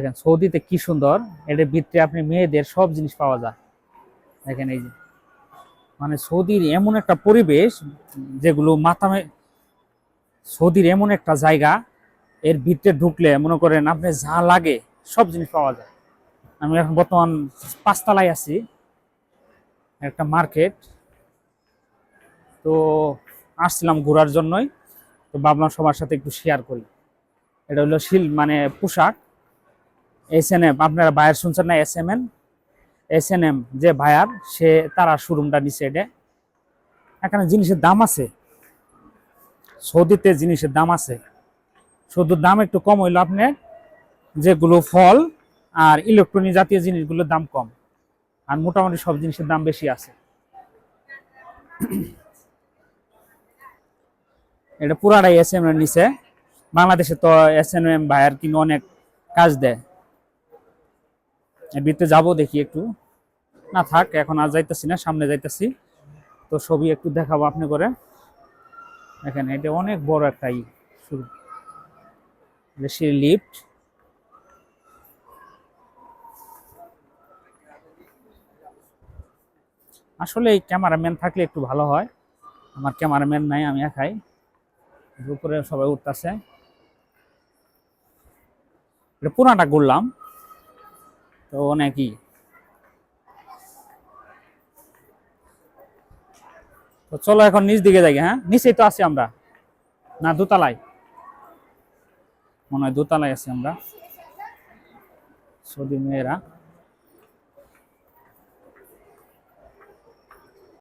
দেখেন সৌদিতে কি সুন্দর, এর ভিতরে আপনি মেয়েদের সব জিনিস পাওয়া যায়। দেখেন এই যে মানে সৌদির এমন একটা পরিবেশ, যেগুলো সৌদির এমন একটা জায়গা, এর ভিতরে ঢুকলে মনে করেন আপনি যা লাগে সব জিনিস পাওয়া যায়। আমি এখন বর্তমান 5 তলায় আছি, একটা মার্কেট। তো আসছিলাম ঘোরার জন্যই, তো ভাবলাম সবার সাথে একটু শেয়ার করি। এটা হলো মানে পোশাক S&M, আপনারা বায়ার শুনছেন না, S&M যে বায়ার, সে তারা শোরুমটা নিচে। এটা এখানে জিনিসের দাম আছে, সৌদিতে জিনিসের দাম আছে, শুধু দাম একটু কম হইলো আপনার যেগুলো ফল আর ইলেকট্রনিক জাতীয় জিনিসগুলোর দাম কম, আর মোটামুটি সব জিনিসের দাম বেশি আছে। এটা পুরাটাই S&M এর নিচে। বাংলাদেশে তো S&M বায়ার কিন্তু অনেক কাজ দেয়। এর ভিতরে যাবো, দেখি একটু। না থাক, এখন আর যাইতেছি না, সামনে যাইতেছি, তো ছবি একটু দেখাবো আপনি করে। দেখেন এটা অনেক বড় একটা লিফট। আসলে এই ক্যামেরাম্যান থাকলে একটু ভালো হয়, আমার ক্যামেরাম্যান নাই, আমি একাই। উপরে সবাই উঠতেছে, এটা পুরাটা ঘুরলাম তো অনেকই। তো চলো এখন নিচ দিকে যাই। হ্যাঁ, নিচেই তো আছি আমরা, না দোতলায়? মনে হয় দোতলায় আছি আমরা, সৌদি মেয়েরা।